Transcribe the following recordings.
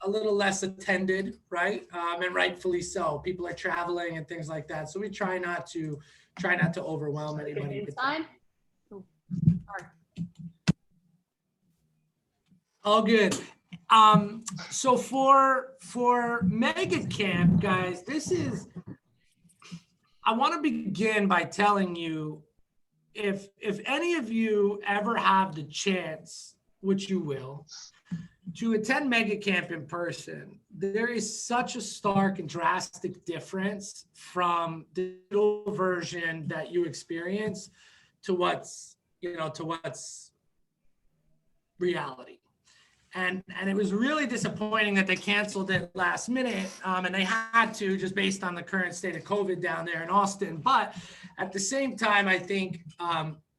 a little less attended, right? And rightfully so. People are traveling and things like that. So we try not to overwhelm anybody. Inside? All good. So for Mega Camp, guys, I want to begin by telling you, if any of you ever have the chance, which you will, to attend Mega Camp in person, there is such a stark and drastic difference from the digital version that you experience to what's reality. And it was really disappointing that they canceled it last minute, and they had to, just based on the current state of COVID down there in Austin. But at the same time, I think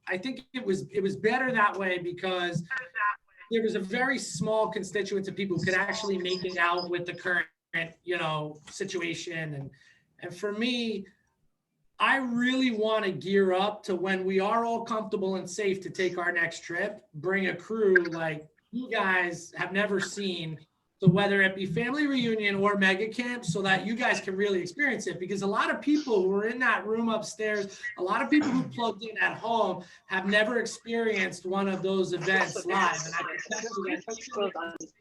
it was better that way, because there was a very small constituent of people who could actually make it out with the current situation. And for me, I really want to gear up to when we are all comfortable and safe to take our next trip, bring a crew like you guys have never seen. So whether it be family reunion or Mega Camp, so that you guys can really experience it, because a lot of people who are in that room upstairs, a lot of people who plugged in at home have never experienced one of those events live. And I can tell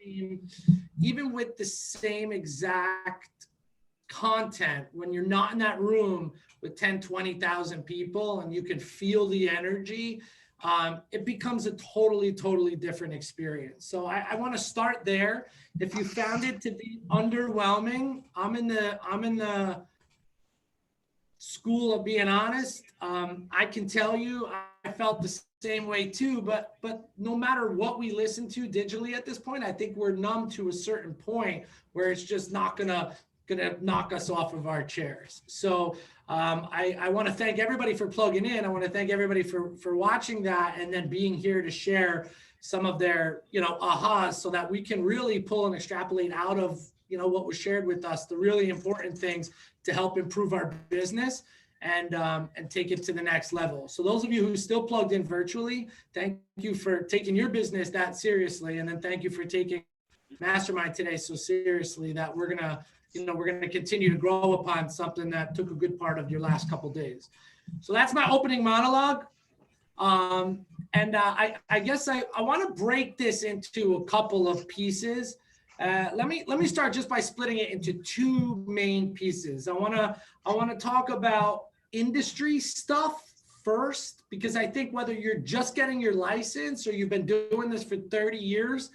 you that even with the same exact content, when you're not in that room with 10, 20,000 people and you can feel the energy, it becomes a totally different experience. So I want to start there. If you found it to be underwhelming, I'm in the school of being honest. I can tell you, I felt the same way too. But no matter what we listen to digitally at this point, I think we're numb to a certain point where it's just not gonna knock us off of our chairs. So I want to thank everybody for plugging in. I want to thank everybody for watching that and then being here to share some of their ahas, so that we can really pull and extrapolate out of what was shared with us, the really important things to help improve our business and take it to the next level. So those of you who still plugged in virtually, thank you for taking your business that seriously, and then thank you for taking Mastermind today so seriously, that we're gonna continue to grow upon something that took a good part of your last couple days. So that's my opening monologue. I guess I want to break this into a couple of pieces. Let me start just by splitting it into two main pieces. I want to talk about industry stuff first, because I think whether you're just getting your license or you've been doing this for 30 years,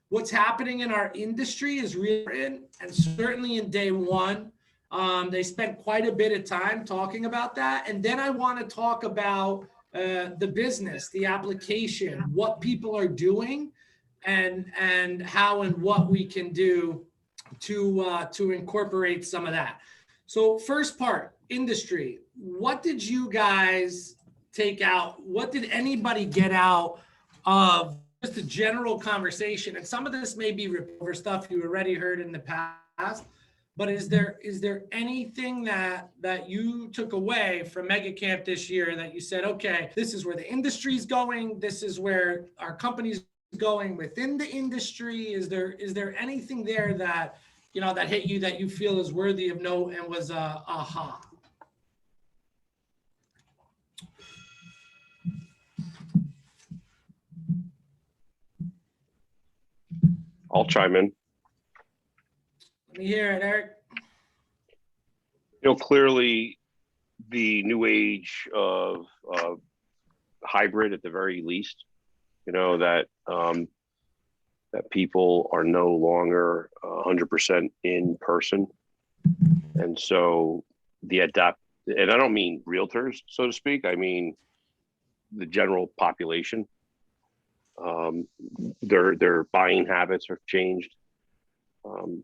what's happening in our industry is real, and certainly in day one, they spent quite a bit of time talking about that. And then I want to talk about the business, the application, what people are doing, and how and what we can do to incorporate some of that. So first part, industry. What did you guys take out? What did anybody get out of just a general conversation? And some of this may be over stuff you already heard in the past, but is there anything that you took away from Mega Camp this year that you said, okay, this is where the industry's going, this is where our company's going within the industry? Is there anything there that that hit you that you feel is worthy of note and was a aha? I'll chime in. Let me hear it, Eric. Clearly the new age of hybrid, at the very least, that people are no longer 100% in person. And so and I don't mean realtors, so to speak, I mean the general population. Their buying habits have changed.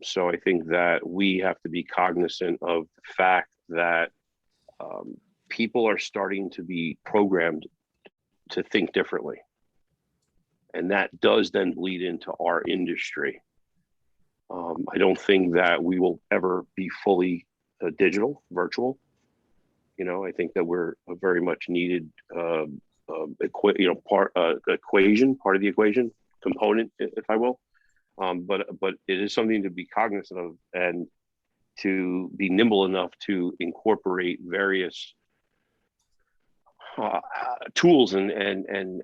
So I think that we have to be cognizant of the fact that people are starting to be programmed to think differently. And that does then bleed into our industry. I don't think that we will ever be fully digital, virtual. I think that we're a very much needed part of the equation component, if I will. But it is something to be cognizant of and to be nimble enough to incorporate various tools and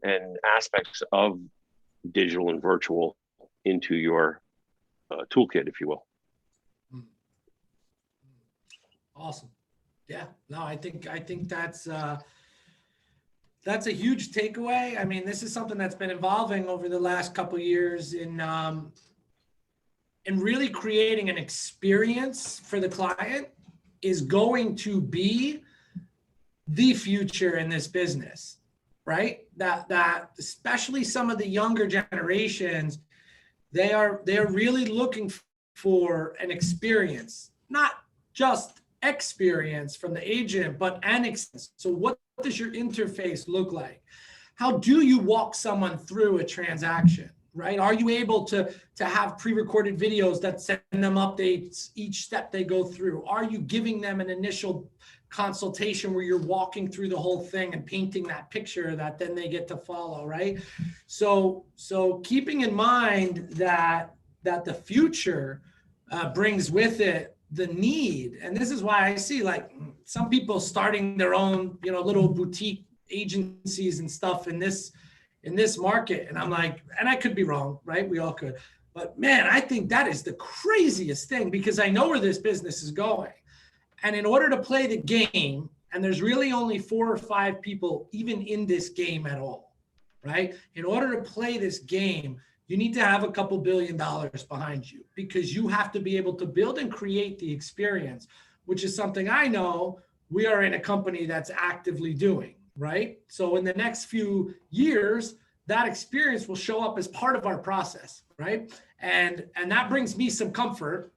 aspects of digital and virtual into your toolkit, if you will. Awesome. Yeah, no, I think that's a huge takeaway. I mean, this is something that's been evolving over the last couple of years in really creating an experience for the client is going to be the future in this business, right? That especially some of the younger generations, they are really looking for an experience, not just experience from the agent, but an experience. So what does your interface look like? How do you walk someone through a transaction, right? Are you able to have pre-recorded videos that send them updates each step they go through? Are you giving them an initial consultation where you're walking through the whole thing and painting that picture that then they get to follow, right? So keeping in mind that the future brings with it the need, and this is why I see like some people starting their own, little boutique agencies and stuff in this market, and I'm like, and I could be wrong, right? We all could, but man, I think that is the craziest thing because I know where this business is going. And in order to play the game, and there's really only 4 or 5 people even in this game at all, right? In order to play this game, you need to have a couple $1 billion behind you because you have to be able to build and create the experience, which is something I know we are in a company that's actively doing, right? So in the next few years, that experience will show up as part of our process, right? And that brings me some comfort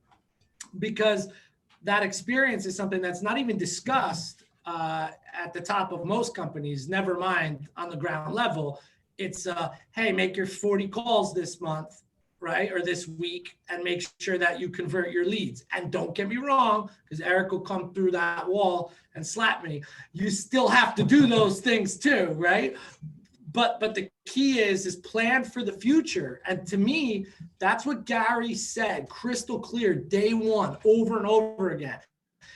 because that experience is something that's not even discussed at the top of most companies, never mind on the ground level. It's, hey, make your 40 calls this month, right? Or this week, and make sure that you convert your leads. And don't get me wrong, because Eric will come through that wall and slap me. You still have to do those things too, right? But the key is plan for the future. And to me, that's what Gary said, crystal clear, day one, over and over again.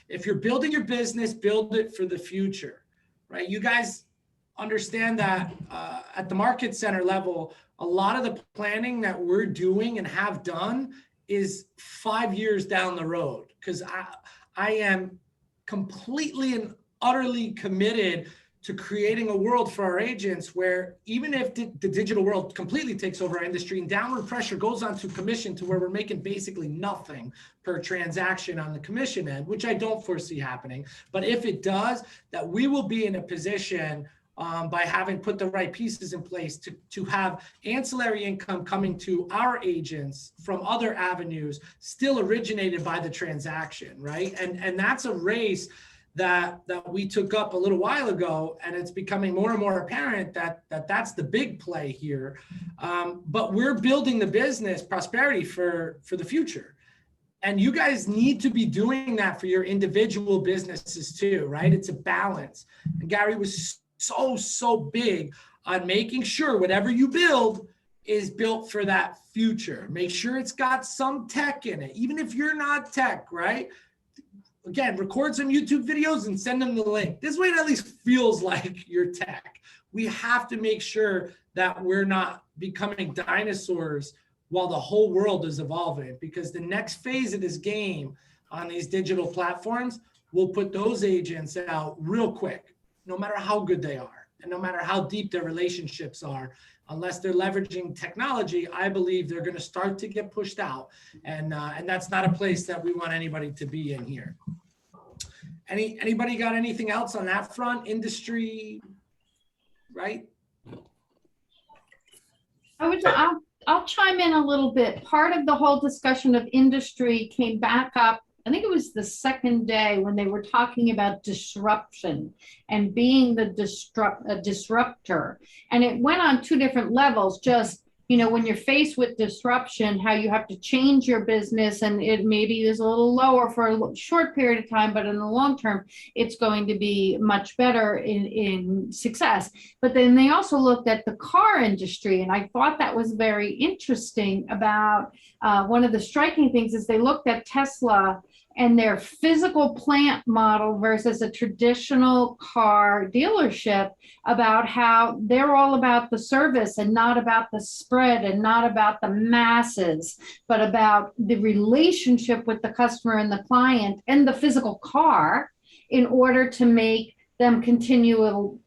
If you're building your business, build it for the future, right? You guys understand that at the market center level, a lot of the planning that we're doing and have done is 5 years down the road, because I am completely and utterly committed to creating a world for our agents where even if the digital world completely takes over our industry and downward pressure goes on to commission to where we're making basically nothing per transaction on the commission end, which I don't foresee happening. But if it does, that we will be in a position by having put the right pieces in place to have ancillary income coming to our agents from other avenues still originated by the transaction, right? And that's a race that we took up a little while ago, and it's becoming more and more apparent that that's the big play here. But we're building the business prosperity for the future. And you guys need to be doing that for your individual businesses too, right? It's a balance. And Gary was so big on making sure whatever you build is built for that future. Make sure it's got some tech in it, even if you're not tech, right? Again, record some YouTube videos and send them the link. This way it at least feels like you're tech. We have to make sure that we're not becoming dinosaurs while the whole world is evolving, because the next phase of this game on these digital platforms will put those agents out real quick, no matter how good they are and no matter how deep their relationships are. Unless they're leveraging technology, I believe they're going to start to get pushed out. And that's not a place that we want anybody to be in here. Anybody got anything else on that front? Industry, right? I'll chime in a little bit. Part of the whole discussion of industry came back up, I think it was the second day, when they were talking about disruption and being the disruptor. And it went on 2 different levels, just, when you're faced with disruption, how you have to change your business, and it maybe is a little lower for a short period of time, but in the long term, it's going to be much better in success. But then they also looked at the car industry, and I thought that was very interesting. About one of the striking things is they looked at Tesla and their physical plant model versus a traditional car dealership, about how they're all about the service and not about the spread and not about the masses, but about the relationship with the customer and the client and the physical car in order to make them continual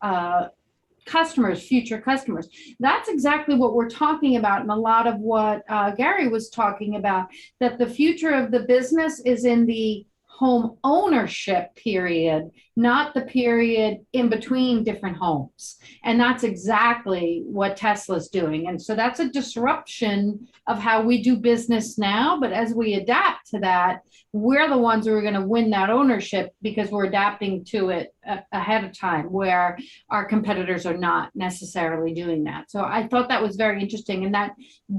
customers, future customers. That's exactly what we're talking about, and a lot of what Gary was talking about, that the future of the business is in the home ownership period, not the period in between different homes. And that's exactly what Tesla's doing. And so that's a disruption of how we do business now. But as we adapt to that, we're the ones who are going to win that ownership because we're adapting to it ahead of time, where our competitors are not necessarily doing that. So I thought that was very interesting. And that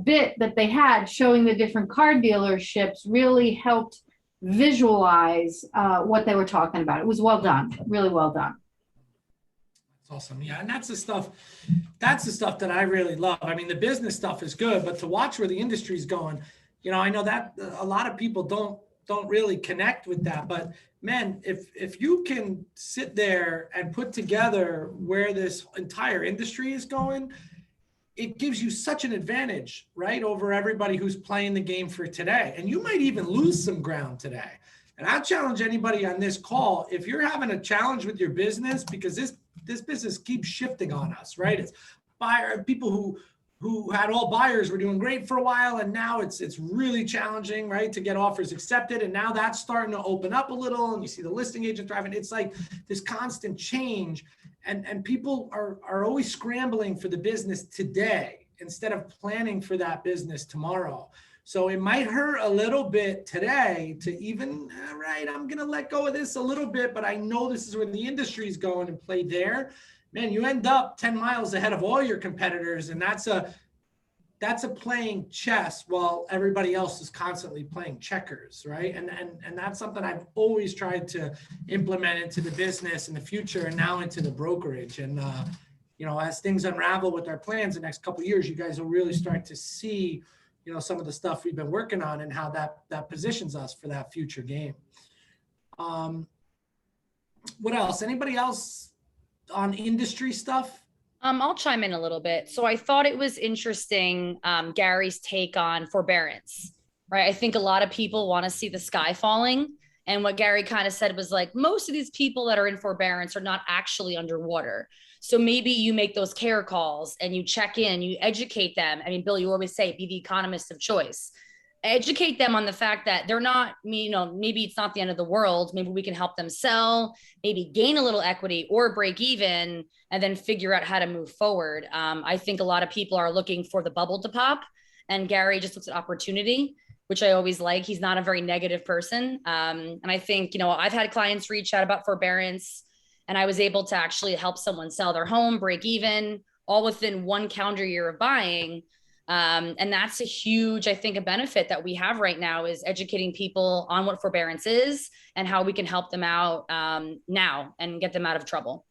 bit that they had showing the different car dealerships really helped visualize what they were talking about. It was well done, really well done. That's awesome. Yeah, and that's the stuff that I really love. I mean, the business stuff is good, but to watch where the industry is going, I know that a lot of people don't really connect with that. But man, if you can sit there and put together where this entire industry is going, it gives you such an advantage, right, over everybody who's playing the game for today. And you might even lose some ground today. And I challenge anybody on this call, if you're having a challenge with your business, because this business keeps shifting on us, right? It's people who had all buyers were doing great for a while, and now it's really challenging, right, to get offers accepted. And now that's starting to open up a little, and you see the listing agent thriving. It's like this constant change. And people are always scrambling for the business today instead of planning for that business tomorrow. So it might hurt a little bit today to even, all right, I'm going to let go of this a little bit, but I know this is where the industry is going, and play there. Man, you end up 10 miles ahead of all your competitors. And that's a playing chess while everybody else is constantly playing checkers, right? And that's something I've always tried to implement into the business in the future, and now into the brokerage. And as things unravel with our plans the next couple of years, you guys will really start to see, some of the stuff we've been working on and how that positions us for that future game. What else? Anybody else on industry stuff? I'll chime in a little bit. So I thought it was interesting, Gary's take on forbearance, right? I think a lot of people want to see the sky falling. And what Gary kind of said was like, most of these people that are in forbearance are not actually underwater. So maybe you make those care calls and you check in, you educate them. I mean, Bill, you always say, be the economist of choice. Educate them on the fact that they're not, maybe it's not the end of the world. Maybe we can help them sell, maybe gain a little equity or break even, and then figure out how to move forward. I think a lot of people are looking for the bubble to pop, and Gary just looks at opportunity, which I always like. He's not a very negative person. And I think, I've had clients reach out about forbearance, and I was able to actually help someone sell their home, break even, all within 1 calendar year of buying. And that's a huge, I think, a benefit that we have right now is educating people on what forbearance is and how we can help them out now and get them out of trouble.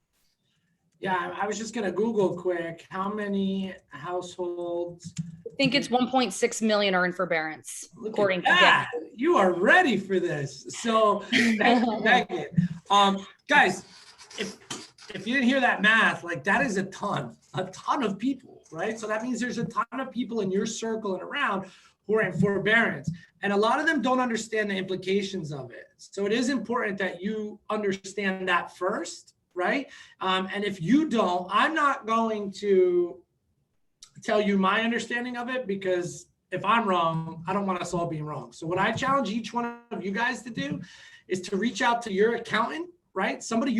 Yeah, I was just going to Google quick, how many households? I think it's 1.6 million are in forbearance, according to that. You are ready for this. So, thank you, Megan. Guys, if you didn't hear that math, like that is a ton of people, right? So that means there's a ton of people in your circle and around who are in forbearance. And a lot of them don't understand the implications of it. So it is important that you understand that first, right? And if you don't, I'm not going to tell you my understanding of it, because if I'm wrong, I don't want us all being wrong. So what I challenge each one of you guys to do is to reach out to your accountant, right? Somebody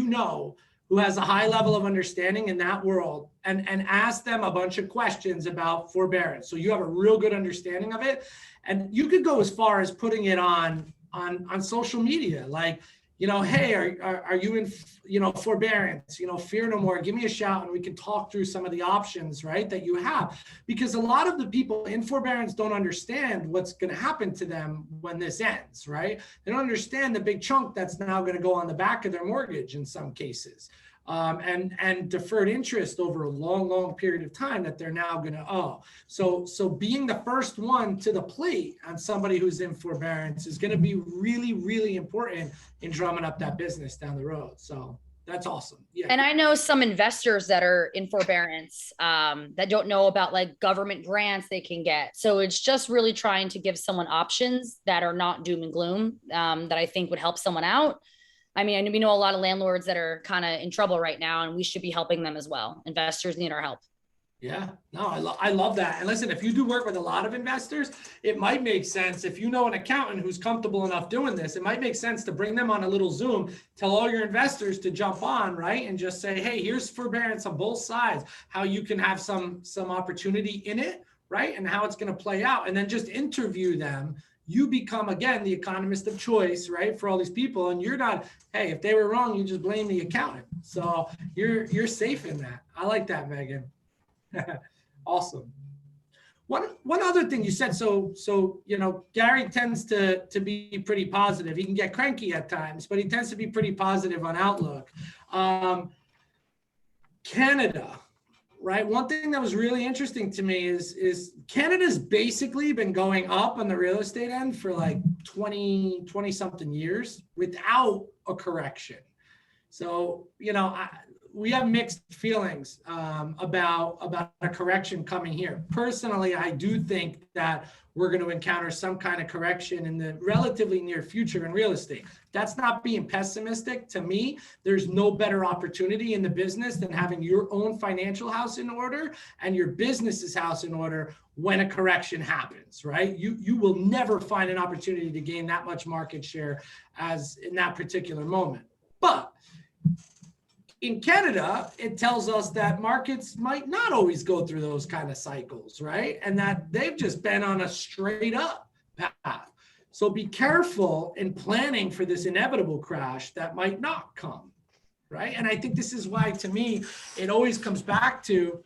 who has a high level of understanding in that world, and ask them a bunch of questions about forbearance. So you have a real good understanding of it. And you could go as far as putting it on social media. Like, hey, are you in, forbearance, fear no more, give me a shout and we can talk through some of the options, right, that you have. Because a lot of the people in forbearance don't understand what's going to happen to them when this ends, right? They don't understand the big chunk that's now going to go on the back of their mortgage in some cases. And deferred interest over a long period of time that they're now going to owe. So being the first one to the plate on somebody who's in forbearance is going to be really, really important in drumming up that business down the road. So that's awesome. Yeah. And I know some investors that are in forbearance that don't know about like government grants they can get. So it's just really trying to give someone options that are not doom and gloom that I think would help someone out. I mean, we know a lot of landlords that are kind of in trouble right now, and we should be helping them as well. Investors need our help. Yeah, no, I love that. And listen, if you do work with a lot of investors, it might make sense, if you know an accountant who's comfortable enough doing this, it might make sense to bring them on a little Zoom, tell all your investors to jump on, right? And just say, hey, here's forbearance on both sides, how you can have some opportunity in it, right? And how it's going to play out. And then just interview them. You become, again, the economist of choice, right, for all these people. And you're not, hey, if they were wrong, you just blame the accountant. So you're safe in that. I like that, Megan. Awesome. One other thing you said, so Gary tends to be pretty positive. He can get cranky at times, but he tends to be pretty positive on outlook. Canada. Right. One thing that was really interesting to me is Canada's basically been going up on the real estate end for like 20 something years without a correction. So, we have mixed feelings about a correction coming here. Personally, I do think that we're going to encounter some kind of correction in the relatively near future in real estate. That's not being pessimistic. To me, there's no better opportunity in the business than having your own financial house in order and your business's house in order when a correction happens, right? You will never find an opportunity to gain that much market share as in that particular moment. But in Canada, it tells us that markets might not always go through those kind of cycles, right? And that they've just been on a straight up path. So be careful in planning for this inevitable crash that might not come, right? And I think this is why, to me, it always comes back to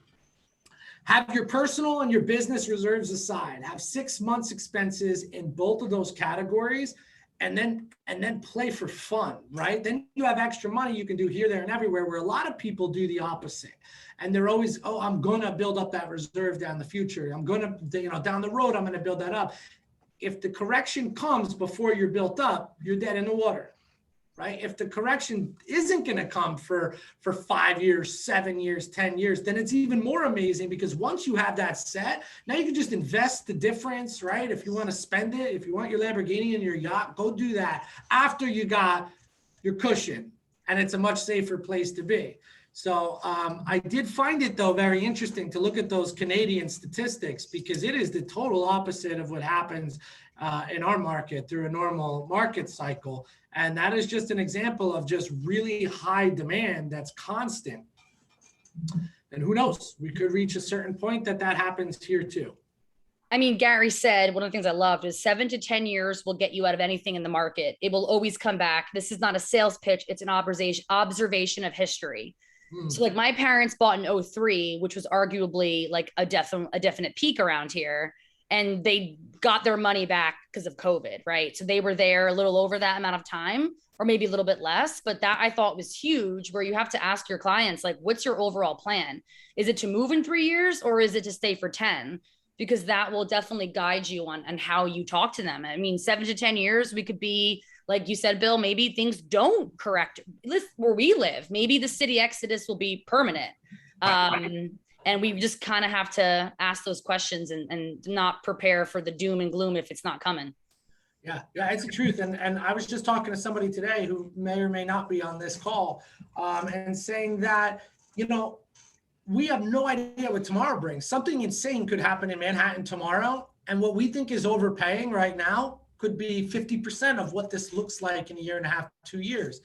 have your personal and your business reserves aside, have 6 months expenses in both of those categories, and then play for fun, right? Then you have extra money you can do here, there, and everywhere, where a lot of people do the opposite. And they're always, I'm going to build up that reserve down the future. I'm going to, down the road, I'm going to build that up. If the correction comes before you're built up, you're dead in the water, right? If the correction isn't going to come for 5 years, 7 years, 10 years, then it's even more amazing, because once you have that set, now you can just invest the difference, right? If you want to spend it, if you want your Lamborghini and your yacht, go do that after you got your cushion, and it's a much safer place to be. So I did find it, though, very interesting to look at those Canadian statistics, because it is the total opposite of what happens in our market through a normal market cycle. And that is just an example of just really high demand that's constant. And who knows, we could reach a certain point that happens here too. I mean, Gary said, one of the things I loved is 7 to 10 years will get you out of anything in the market. It will always come back. This is not a sales pitch. It's an observation of history. So like my parents bought in 2003, which was arguably like a definite peak around here. And they got their money back because of COVID, right? So they were there a little over that amount of time, or maybe a little bit less, but that I thought was huge, where you have to ask your clients, like, what's your overall plan? Is it to move in 3 years, or is it to stay for 10? Because that will definitely guide you on how you talk to them. I mean, 7 to 10 years, we could be, like you said, Bill, maybe things don't correct where we live. Maybe the city exodus will be permanent. And we just kind of have to ask those questions and not prepare for the doom and gloom if it's not coming. Yeah, it's the truth. And I was just talking to somebody today who may or may not be on this call, and saying that, we have no idea what tomorrow brings. Something insane could happen in Manhattan tomorrow. And what we think is overpaying right now could be 50% of what this looks like in a year and a half, 2 years.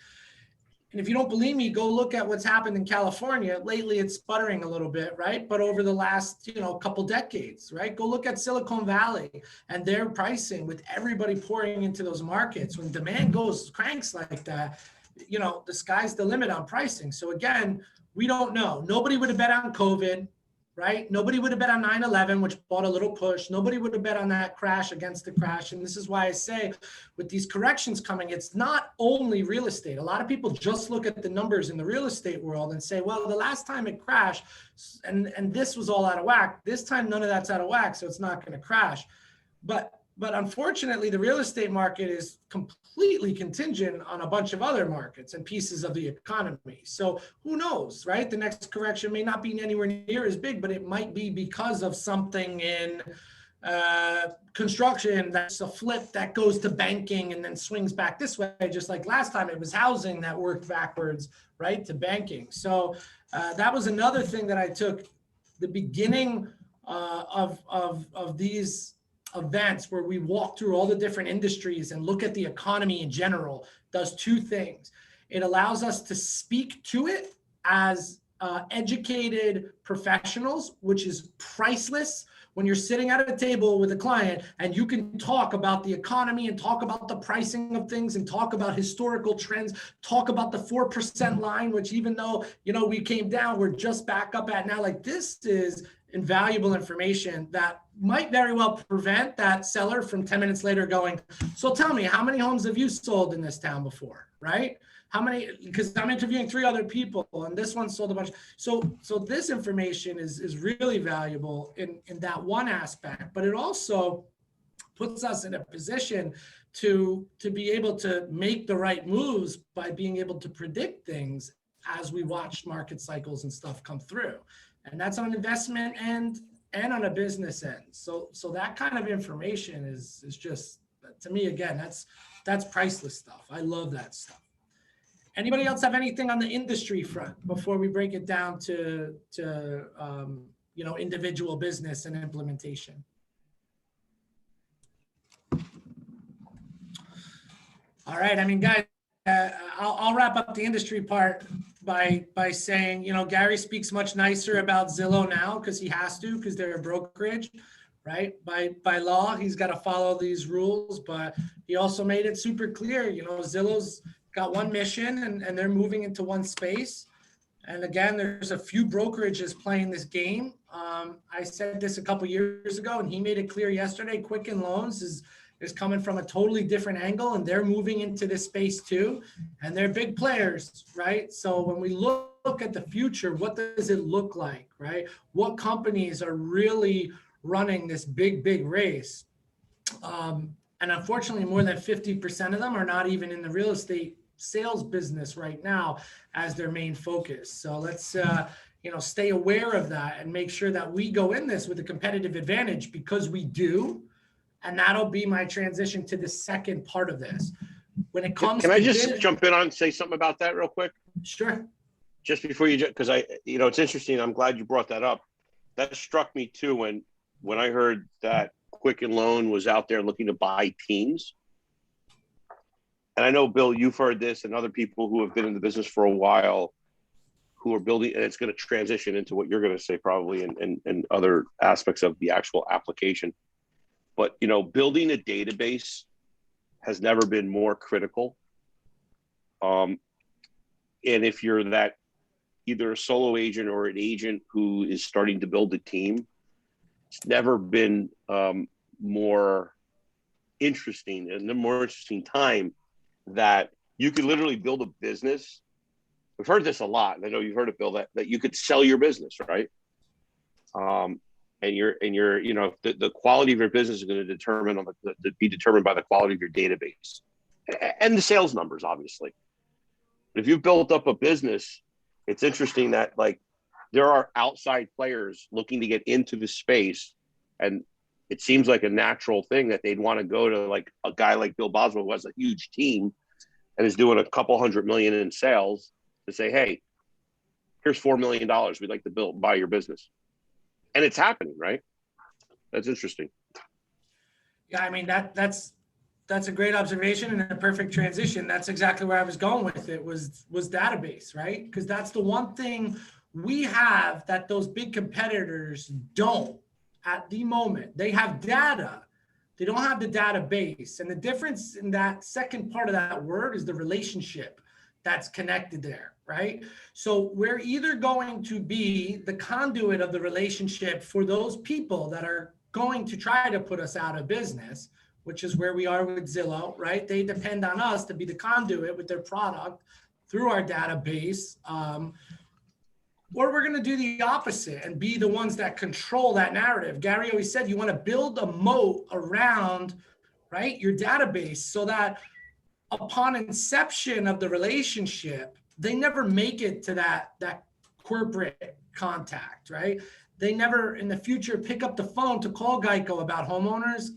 And if you don't believe me, go look at what's happened in California. Lately, it's sputtering a little bit, right? But over the last, couple decades, right? Go look at Silicon Valley and their pricing with everybody pouring into those markets. When demand cranks like that, the sky's the limit on pricing. So again, we don't know. Nobody would have bet on COVID, right? Nobody would have bet on 9/11, which bought a little push. Nobody would have bet on that crash against the crash. And this is why I say with these corrections coming, it's not only real estate. A lot of people just look at the numbers in the real estate world and say, well, the last time it crashed and this was all out of whack. This time, none of that's out of whack, so it's not going to crash. But unfortunately, the real estate market is completely contingent on a bunch of other markets and pieces of the economy. So who knows, right? The next correction may not be anywhere near as big, but it might be because of something in construction that's a flip that goes to banking and then swings back this way, just like last time it was housing that worked backwards, right, to banking. So that was another thing that I took the beginning of these events where we walk through all the different industries and look at the economy in general. Does two things. It allows us to speak to it as educated professionals, which is priceless when you're sitting at a table with a client and you can talk about the economy and talk about the pricing of things and talk about historical trends, talk about the 4% line, which even though, we came down, we're just back up at now. Like, this is invaluable information that might very well prevent that seller from 10 minutes later going, so tell me, how many homes have you sold in this town before, right? How many, because I'm interviewing 3 other people and this one sold a bunch. So this information is really valuable in that one aspect, but it also puts us in a position to be able to make the right moves by being able to predict things as we watch market cycles and stuff come through. And that's on an investment end and on a business end. So that kind of information is just, to me, again, that's priceless stuff. I love that stuff. Anybody else have anything on the industry front before we break it down to individual business and implementation? All right. I mean, guys, I'll wrap up the industry part by saying, Gary speaks much nicer about Zillow now because he has to, because they're a brokerage, right? By law, he's got to follow these rules, but he also made it super clear, Zillow's got one mission and they're moving into one space. And again, there's a few brokerages playing this game. I said this a couple years ago and he made it clear yesterday, Quicken Loans is coming from a totally different angle and they're moving into this space too. And they're big players, right? So when we look at the future, what does it look like, right? What companies are really running this big race? And unfortunately, more than 50% of them are not even in the real estate sales business right now as their main focus. So let's, stay aware of that and make sure that we go in this with a competitive advantage, because we do. And that'll be my transition to the second part of this. When it comes Can I just jump in on and say something about that real quick? Sure. Just before you, because it's interesting. I'm glad you brought that up. That struck me too when I heard that Quicken Loan was out there looking to buy teams. And I know, Bill, you've heard this, and other people who have been in the business for a while who are building, and it's going to transition into what you're going to say probably and other aspects of the actual application. But, building a database has never been more critical. And if you're that either a solo agent or an agent who is starting to build a team, it's never been more interesting and a more interesting time that you could literally build a business. We've heard this a lot, and I know you've heard it, Bill, that you could sell your business, right? And the quality of your business is going to be determined by the quality of your database and the sales numbers, obviously. But if you've built up a business, it's interesting that there are outside players looking to get into the space, and it seems like a natural thing that they'd want to go to a guy like Bill Boswell, who has a huge team and is doing a couple $100 million in sales, to say, hey, here's $4 million. We'd like to buy your business. And it's happening, right? That's interesting. Yeah, I mean, that's That's a great observation and a perfect transition. That's exactly where I was going with it was database, right? Because that's the one thing we have that those big competitors don't at the moment. They have data. They don't have the database. And the difference in that second part of that word is the relationship that's connected there, right? So we're either going to be the conduit of the relationship for those people that are going to try to put us out of business, which is where we are with Zillow, right? They depend on us to be the conduit with their product through our database. Or we're going to do the opposite and be the ones that control that narrative. Gary always said you want to build a moat around, right, your database so that upon inception of the relationship, they never make it to that corporate contact, right? They never in the future pick up the phone to call Geico about homeowners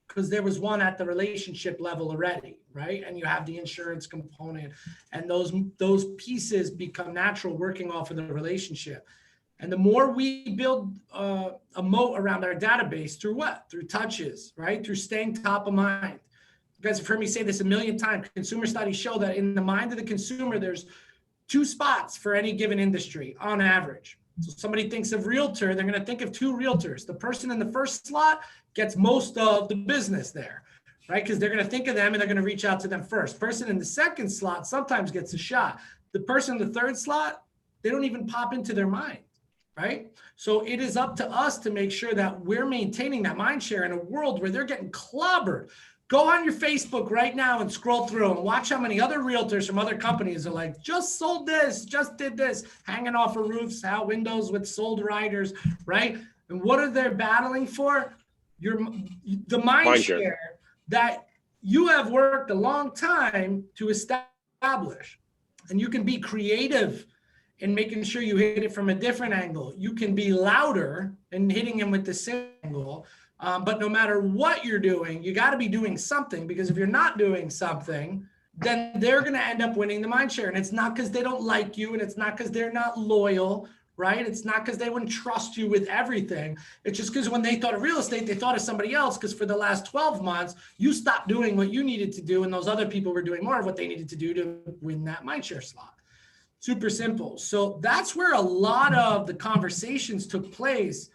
because there was one at the relationship level already, right? And you have the insurance component and those pieces become natural working off of the relationship. And the more we build a moat around our database through what? Through touches, right? Through staying top of mind. You guys have heard me say this a million times. Consumer studies show that in the mind of the consumer, there's 2 spots for any given industry on average. So somebody thinks of realtor, they're going to think of 2 realtors. The person in the first slot gets most of the business there, right? Because they're going to think of them and they're going to reach out to them first. Person in the second slot sometimes gets a shot. The person in the third slot, they don't even pop into their mind, right? So it is up to us to make sure that we're maintaining that mind share in a world where they're getting clobbered. Go on your Facebook right now and scroll through and watch how many other realtors from other companies are like, just sold this, just did this, hanging off of roofs, out windows with sold riders, right? And what are they battling for? The mind share that you have worked a long time to establish. And you can be creative in making sure you hit it from a different angle. You can be louder in hitting them with the same angle. But no matter what you're doing, you got to be doing something, because if you're not doing something, then they're going to end up winning the mind share. And it's not because they don't like you, and it's not because they're not loyal, right? It's not because they wouldn't trust you with everything. It's just because when they thought of real estate, they thought of somebody else, because for the last 12 months, you stopped doing what you needed to do, and those other people were doing more of what they needed to do to win that mind share slot. Super simple. So that's where a lot of the conversations took place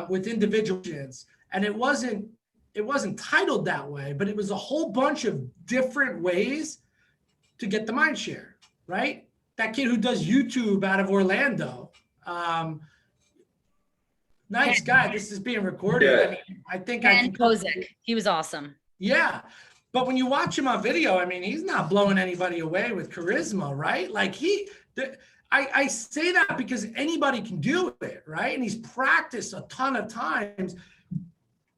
with individuals. And it wasn't titled that way, but it was a whole bunch of different ways to get the mind share, right? That kid who does YouTube out of Orlando, nice guy. This is being recorded. Yeah. I mean, I think Dan Kozik, he was awesome. Yeah. But when you watch him on video, I mean, he's not blowing anybody away with charisma, right? Like I say that because anybody can do it, right? And he's practiced a ton of times.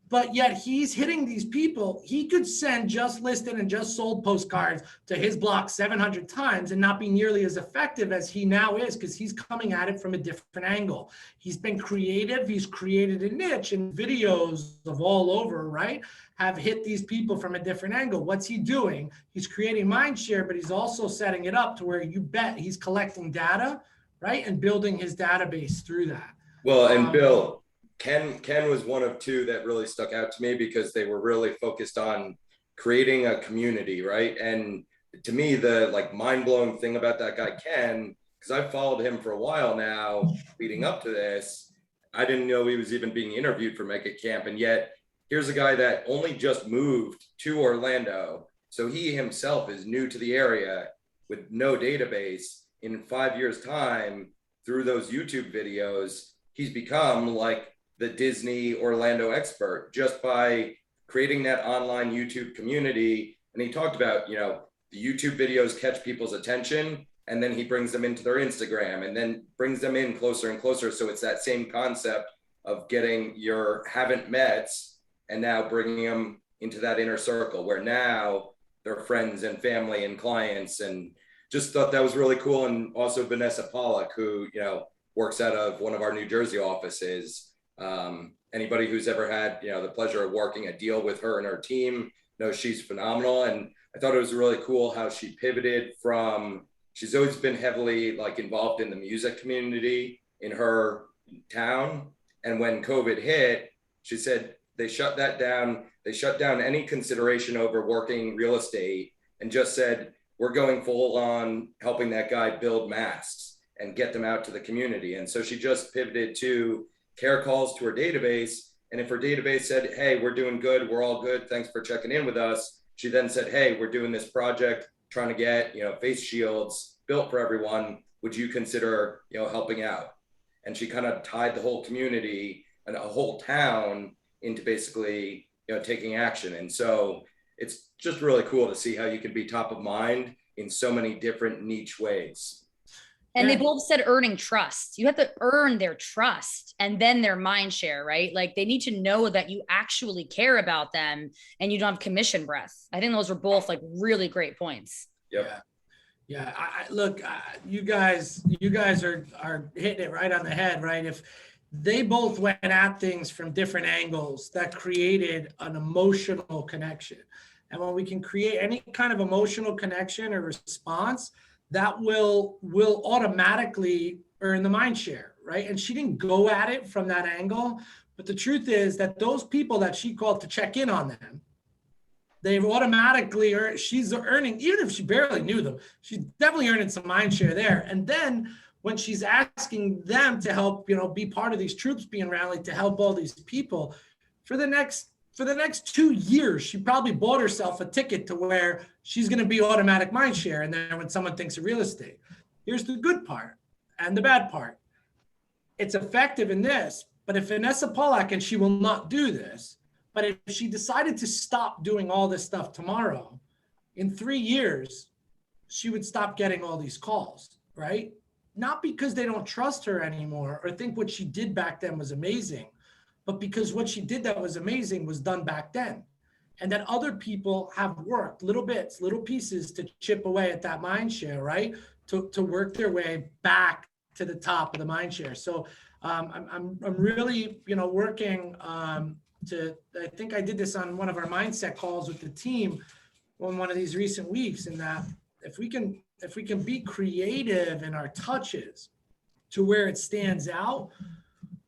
But yet he's hitting these people. He could send just listed and just sold postcards to his block 700 times and not be nearly as effective as he now is, because he's coming at it from a different angle. He's been creative. He's created a niche, and videos of all over, right, have hit these people from a different angle. What's he doing? He's creating mind share, but he's also setting it up to where you bet he's collecting data, right, and building his database through that. Well, and Bill, Ken was one of 2 that really stuck out to me, because they were really focused on creating a community, right? And to me, the like mind-blowing thing about that guy, Ken, because I've followed him for a while now leading up to this, I didn't know he was even being interviewed for Make It Camp. And yet here's a guy that only just moved to Orlando. So he himself is new to the area with no database. In 5 years' time, through those YouTube videos, he's become like the Disney Orlando expert just by creating that online YouTube community. And he talked about, the YouTube videos catch people's attention, and then he brings them into their Instagram and then brings them in closer and closer. So it's that same concept of getting your haven't mets and now bringing them into that inner circle where now they're friends and family and clients. And just thought that was really cool. And also Vanessa Pollock, who, works out of one of our New Jersey offices. Anybody who's ever had, the pleasure of working a deal with her and her team knows she's phenomenal. And I thought it was really cool how she pivoted from, she's always been heavily involved in the music community in her town. And when COVID hit, she said, they shut that down. They shut down any consideration over working real estate and just said, we're going full on helping that guy build masks and get them out to the community. And so she just pivoted to care calls to her database. And if her database said, hey, we're doing good, we're all good, thanks for checking in with us, she then said, hey, we're doing this project, trying to get, face shields built for everyone. Would you consider, helping out? And she kind of tied the whole community and a whole town into basically, taking action. And so it's just really cool to see how you can be top of mind in so many different niche ways. And they both said earning trust. You have to earn their trust and then their mind share, right? Like they need to know that you actually care about them and you don't have commission breath. I think those were both like really great points. Yep. Yeah. Look, you guys are hitting it right on the head, right? If they both went at things from different angles, that created an emotional connection. And when we can create any kind of emotional connection or response, that will automatically earn the mind share, right? And she didn't go at it from that angle, but the truth is that those people that she called to check in on them, they've automatically she's earning, even if she barely knew them, she's definitely earning some mind share there. And then when she's asking them to help, be part of these troops being rallied to help all these people for the next 2 years, she probably bought herself a ticket to where she's going to be automatic mind share. And then when someone thinks of real estate, here's the good part and the bad part. It's effective in this, but if Vanessa Pollack, and she will not do this, but if she decided to stop doing all this stuff tomorrow, in 3 years, she would stop getting all these calls, right? Not because they don't trust her anymore or think what she did back then was amazing, but because what she did that was amazing was done back then. And that other people have worked little bits, little pieces to chip away at that mind share, right? To work their way back to the top of the mind share. So I'm really, working I think I did this on one of our mindset calls with the team on one of these recent weeks, in that if we can be creative in our touches to where it stands out,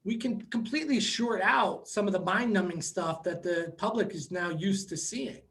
we can completely short out some of the mind-numbing stuff that the public is now used to seeing,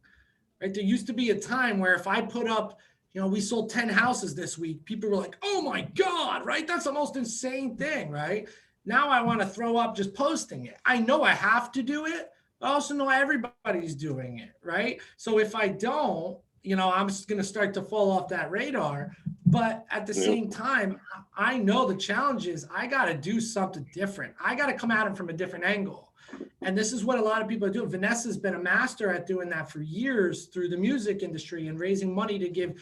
right? There used to be a time where if I put up, we sold 10 houses this week, people were like, oh my God, right? That's the most insane thing, right? Now I want to throw up just posting it. I know I have to do it, but I also know everybody's doing it, right? So if I don't, I'm just going to start to fall off that radar. But at the same time, I know the challenge is I got to do something different. I got to come at it from a different angle. And this is what a lot of people are doing. Vanessa's been a master at doing that for years through the music industry and raising money to give,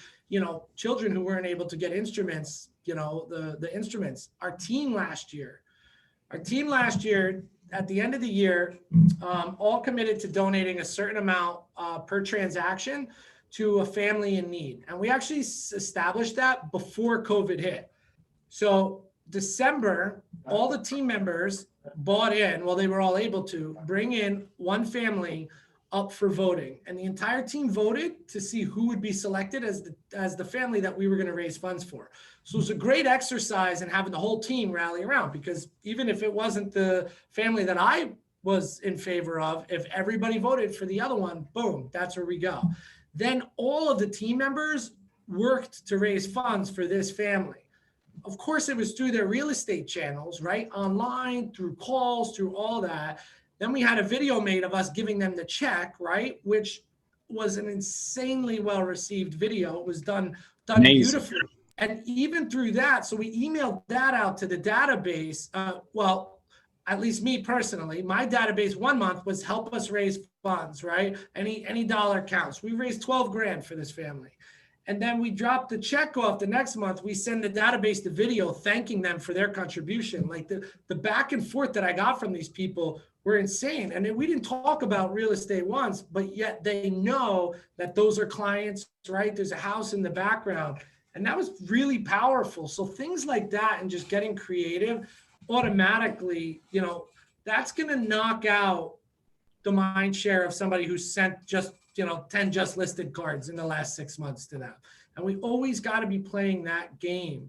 children who weren't able to get instruments, the instruments. Our team last year, at the end of the year, all committed to donating a certain amount per transaction to a family in need. And we actually established that before COVID hit. So December, all the team members bought in, well, they were all able to bring in one family up for voting. And the entire team voted to see who would be selected as the family that we were going to raise funds for. So it was a great exercise in having the whole team rally around, because even if it wasn't the family that I was in favor of, if everybody voted for the other one, boom, that's where we go. Then all of the team members worked to raise funds for this family. Of course, it was through their real estate channels, right? Online, through calls, through all that. Then we had a video made of us giving them the check, right? Which was an insanely well-received video. It was done beautifully. And even through that, so we emailed that out to the database. At least me personally, my database 1 month was help us raise funds, right? Any dollar counts. We raised 12 grand for this family. And then we dropped the check off the next month. We send the database the video thanking them for their contribution. Like the back and forth that I got from these people were insane. And we didn't talk about real estate once, but yet they know that those are clients, right? There's a house in the background. And that was really powerful. So things like that and just getting creative automatically, that's going to knock out the mind share of somebody who sent just, 10 just listed cards in the last 6 months to them. And we always got to be playing that game,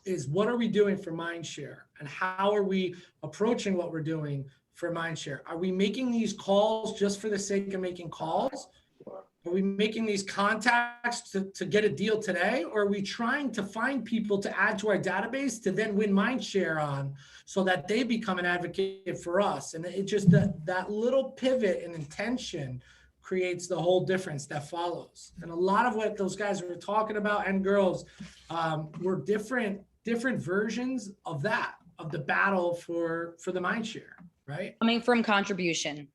is what are we doing for mind share and how are we approaching what we're doing for Mindshare? Are we making these calls just for the sake of making calls? Are we making these contacts to get a deal today? Or are we trying to find people to add to our database to then win Mindshare on so that they become an advocate for us? And it just, that little pivot and intention creates the whole difference that follows. And a lot of what those guys were talking about, and girls, were different versions of that, of the battle for the Mindshare, right? Coming from contribution,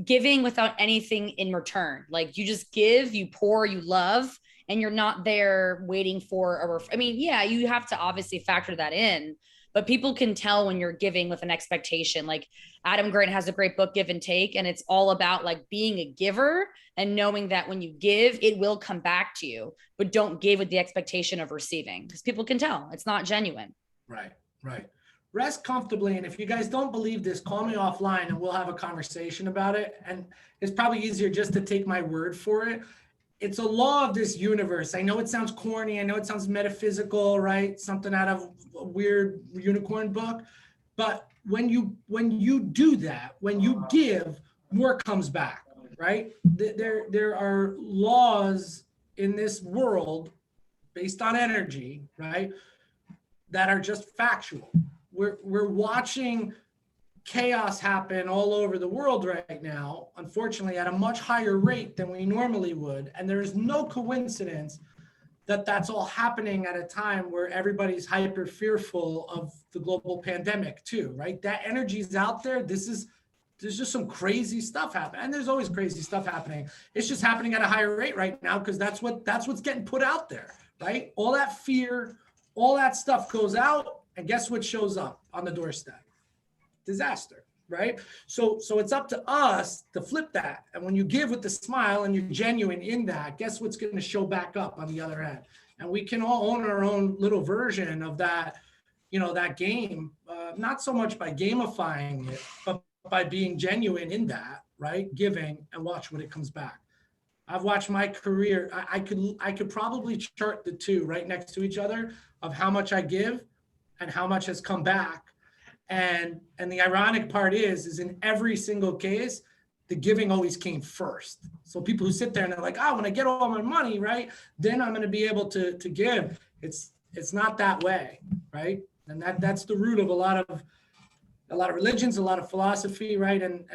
giving without anything in return. Like you just give, you pour, you love, and you're not there waiting for I mean, yeah, you have to obviously factor that in, but people can tell when you're giving with an expectation. Like Adam Grant has a great book, Give and Take, and it's all about like being a giver and knowing that when you give, it will come back to you, but don't give with the expectation of receiving, because people can tell it's not genuine. Right. Rest comfortably. And if you guys don't believe this, call me offline and we'll have a conversation about it. And it's probably easier just to take my word for it. It's a law of this universe. I know it sounds corny. I know it sounds metaphysical, right? Something out of a weird unicorn book. But when you do that, when you give, more comes back, right? There are laws in this world based on energy, right, that are just factual. We're watching chaos happen all over the world right now, unfortunately, at a much higher rate than we normally would. And there is no coincidence that that's all happening at a time where everybody's hyper fearful of the global pandemic too, right? That energy's out there. There's just some crazy stuff happening. And there's always crazy stuff happening. It's just happening at a higher rate right now because that's what's getting put out there, right? All that fear, all that stuff goes out. And guess what shows up on the doorstep? Disaster, right? So it's up to us to flip that. And when you give with the smile and you're genuine in that, guess what's going to show back up on the other end? And we can all own our own little version of that, that game, not so much by gamifying it, but by being genuine in that, right? Giving, and watch what it comes back. I've watched my career. I could probably chart the two right next to each other of how much I give and how much has come back. And the ironic part is in every single case, the giving always came first. So people who sit there and they're like, when I get all my money, right, then I'm going to be able to give. It's not that way, right? And that's the root of a lot of religions, a lot of philosophy, right? And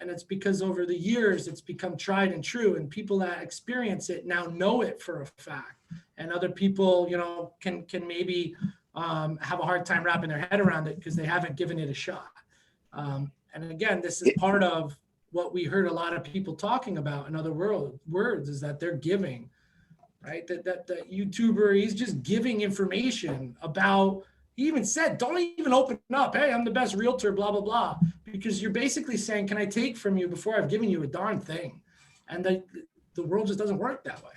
it's because over the years it's become tried and true, and people that experience it now know it for a fact. And other people, can maybe have a hard time wrapping their head around it because they haven't given it a shot. And again, this is part of what we heard a lot of people talking about in other words is that they're giving, right? That YouTuber, he's just giving information about, he even said, don't even open up. Hey, I'm the best realtor, blah, blah, blah. Because you're basically saying, can I take from you before I've given you a darn thing? And the world just doesn't work that way.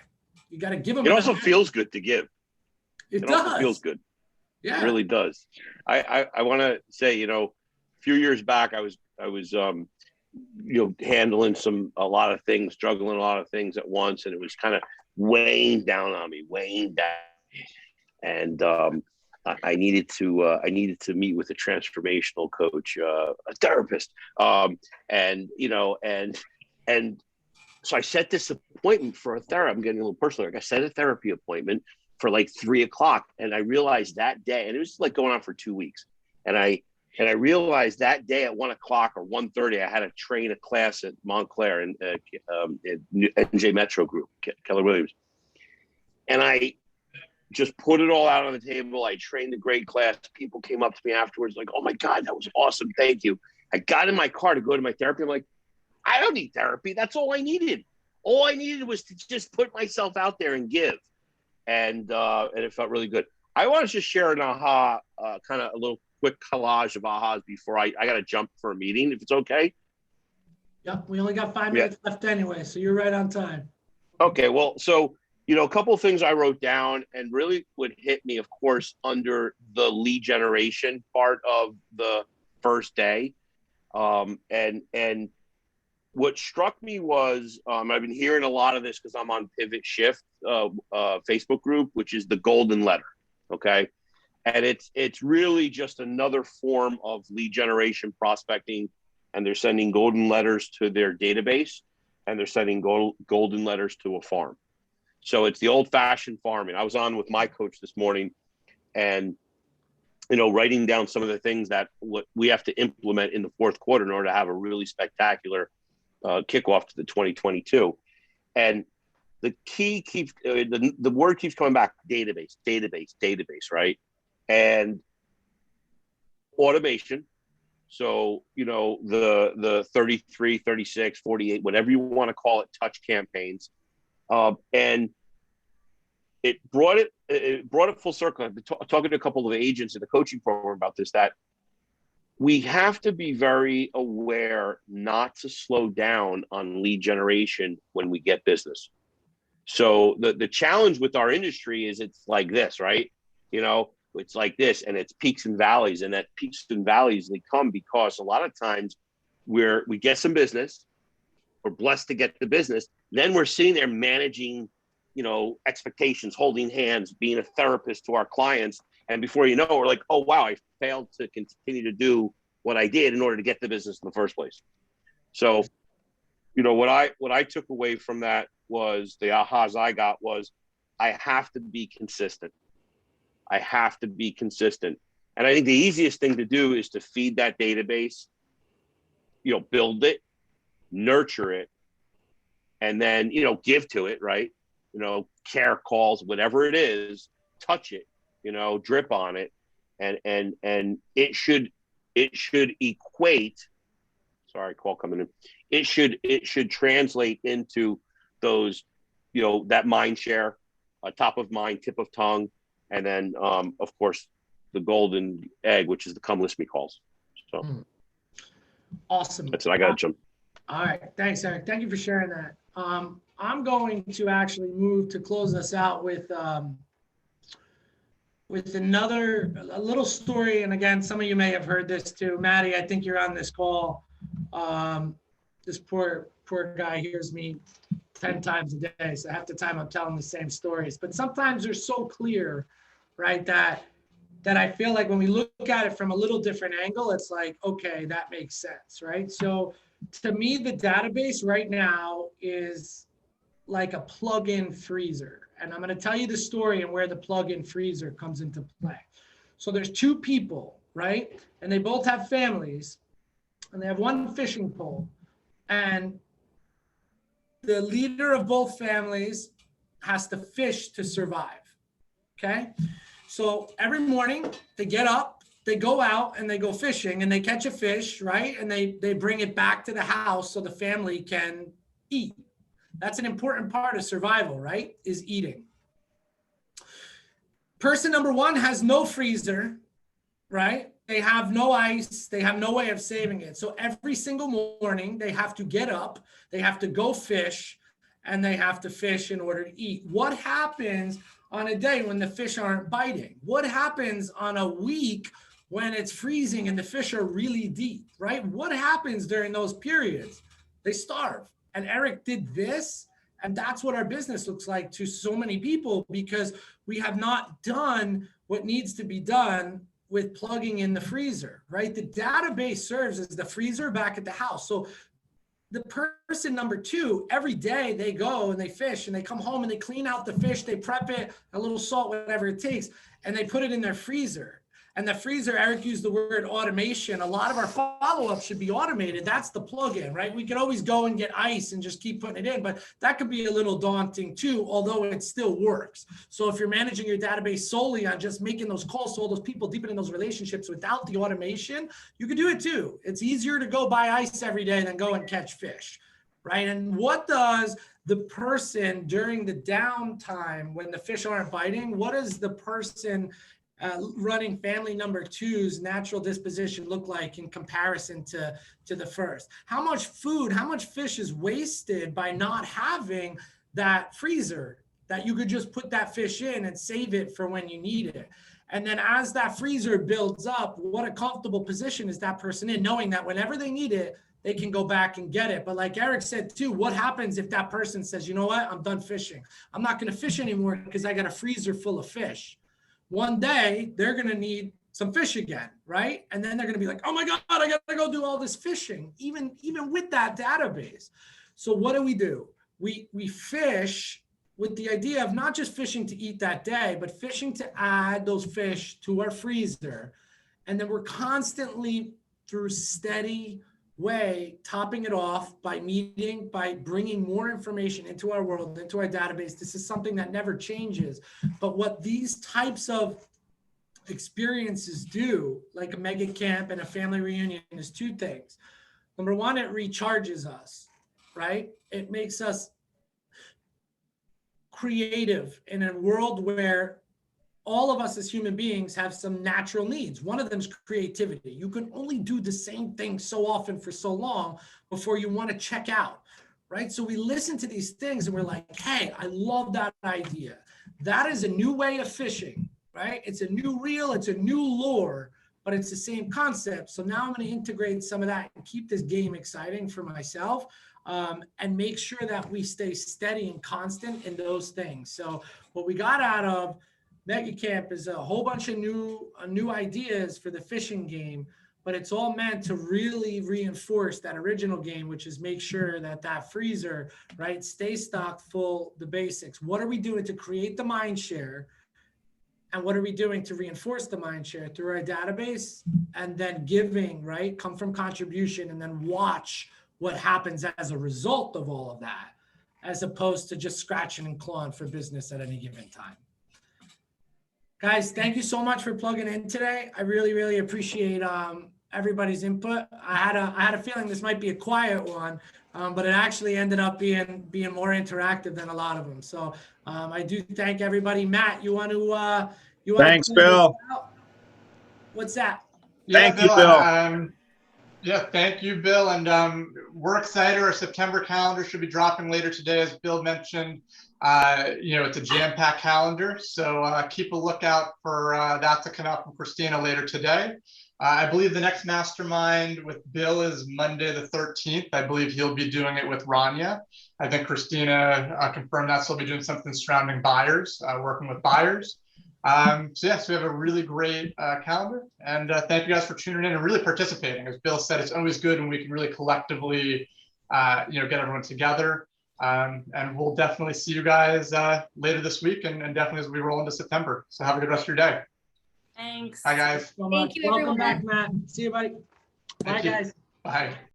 You got to give them. It also feels good to give. It does. Also feels good. Yeah. It really does. I want to say, a few years back, I was handling a lot of things, juggling a lot of things at once. And it was kind of weighing down on me. And I needed to meet with a transformational coach, a therapist. And so I set this appointment for a therapy. I'm getting a little personal. I set a therapy appointment for like 3:00. And I realized that day, and it was like going on for 2 weeks. And I realized that day at 1:00 or 1:30, I had to train a class at Montclair in NJ Metro Group, Keller Williams. And I just put it all out on the table. I trained a great class. People came up to me afterwards like, oh my God, that was awesome. Thank you. I got in my car to go to my therapy. I'm like, I don't need therapy. That's all I needed. All I needed was to just put myself out there and give. And it felt really good. I want to just share an aha, kind of a little quick collage of ahas before I got to jump for a meeting, if it's okay. Yep, we only got 5 minutes left anyway, so you're right on time. Okay, well, so, a couple of things I wrote down, and really what hit me, of course, under the lead generation part of the first day. And what struck me was, I've been hearing a lot of this because I'm on Pivot Shift Facebook group, which is the golden letter. Okay. And it's really just another form of lead generation prospecting and they're sending golden letters to their database, and they're sending golden letters to a farm. So it's the old-fashioned farming. I was on with my coach this morning, and writing down some of the things that we have to implement in the fourth quarter in order to have a really spectacular kickoff to the 2022. And the key keeps the word keeps coming back: database, right? And automation. So, the 33, 36, 48, whatever you want to call it, touch campaigns. And it brought it full circle. I've been talking to a couple of agents in the coaching program about this, that we have to be very aware not to slow down on lead generation when we get business. So the challenge with our industry is it's like this, right? It's like this, and it's peaks and valleys, and that peaks and valleys, they come because a lot of times we get some business, we're blessed to get the business, then we're sitting there managing, expectations, holding hands, being a therapist to our clients, and before you know, we're like, oh wow, I failed to continue to do what I did in order to get the business in the first place. So, what I took away from that was the ahas I got was I have to be consistent. I have to be consistent. And I think the easiest thing to do is to feed that database, build it, nurture it, and then, give to it, right? Care calls, whatever it is, touch it, drip on it. And it should equate, sorry, call coming in. It should translate into those, that mind share, top of mind, tip of tongue. And then, of course, the golden egg, which is the come list me calls. So Awesome. That's it. I got to jump. All right. Thanks, Eric. Thank you for sharing that. I'm going to actually move to close us out with a little story. And again, some of you may have heard this too. Maddie, I think you're on this call. This poor guy hears me 10 times a day. So half the time I'm telling the same stories, but sometimes they're so clear, right? That I feel like when we look at it from a little different angle, it's like, okay, that makes sense, right? So to me, the database right now is like a plug-in freezer. And I'm going to tell you the story and where the plug-in freezer comes into play. So there's two people, right? And they both have families, and they have one fishing pole. And the leader of both families has to fish to survive, okay? So every morning they get up, they go out and they go fishing and they catch a fish, right? And they bring it back to the house so the family can eat. That's an important part of survival, right? Is eating. Person number one has no freezer, right? They have no ice. They have no way of saving it. So every single morning they have to get up, they have to go fish, and they have to fish in order to eat. What happens on a day when the fish aren't biting? What happens on a week when it's freezing and the fish are really deep, right? What happens during those periods? They starve. And Eric did this, and that's what our business looks like to so many people, because we have not done what needs to be done with plugging in the freezer, right? The database serves as the freezer back at the house. So the person number two, every day they go and they fish and they come home and they clean out the fish, they prep it, a little salt, whatever it takes, and they put it in their freezer. And the freezer, Eric used the word automation. A lot of our follow-up should be automated. That's the plug-in, right? We could always go and get ice and just keep putting it in, but that could be a little daunting too, although it still works. So if you're managing your database solely on just making those calls to all those people, deepening those relationships without the automation, you could do it too. It's easier to go buy ice every day than go and catch fish, right? And what does the person during the downtime when the fish aren't biting, what does the person running family number two's natural disposition look like in comparison to the first? How much food, how much fish is wasted by not having that freezer that you could just put that fish in and save it for when you need it? And then as that freezer builds up, what a comfortable position is that person in, knowing that whenever they need it, they can go back and get it. But like Eric said too, what happens if that person says, you know what, I'm done fishing. I'm not going to fish anymore because I got a freezer full of fish. One day they're going to need some fish again, right? And then they're going to be like, oh my God, I got to go do all this fishing, even with that database. So what do? We fish with the idea of not just fishing to eat that day, but fishing to add those fish to our freezer. And then we're constantly, through steady way, topping it off by bringing more information into our world, into our database. This is something that never changes. But what these types of experiences do, like a mega camp and a family reunion, is two things. Number one, it recharges us, right? It makes us creative in a world where all of us as human beings have some natural needs. One of them is creativity. You can only do the same thing so often for so long before you want to check out, right? So we listen to these things and we're like, hey, I love that idea. That is a new way of fishing, right? It's a new reel, it's a new lure, but it's the same concept. So now I'm going to integrate some of that and keep this game exciting for myself. And make sure that we stay steady and constant in those things. So what we got out of Mega Camp is a whole bunch of new ideas for the fishing game, but it's all meant to really reinforce that original game, which is make sure that freezer, right, stays stocked full, the basics. What are we doing to create the mind share? And what are we doing to reinforce the mind share through our database? And then giving, right, come from contribution, and then watch what happens as a result of all of that, as opposed to just scratching and clawing for business at any given time. Guys, thank you so much for plugging in today. I really, really appreciate everybody's input. I had a feeling this might be a quiet one, but it actually ended up being more interactive than a lot of them. So I do thank everybody. Matt, you want to Thanks, Bill. What's that? Thank you, Bill. Yeah, thank you, Bill. And we're excited. Our September calendar should be dropping later today, as Bill mentioned. It's a jam-packed calendar, so keep a lookout for that to come out from Christina later today. I believe the next mastermind with Bill is Monday the 13th. I believe he'll be doing it with Rania. I think Christina confirmed that, so he'll be doing something surrounding buyers, working with buyers. So we have a really great calendar, and thank you guys for tuning in and really participating. As Bill said, it's always good when we can really collectively, get everyone together. And we'll definitely see you guys later this week, and definitely as we roll into September. So have a good rest of your day. Thanks. Bye, guys. So Thank you, Welcome everyone. back, Matt. See you, buddy. Bye, Thank you. guys. Bye.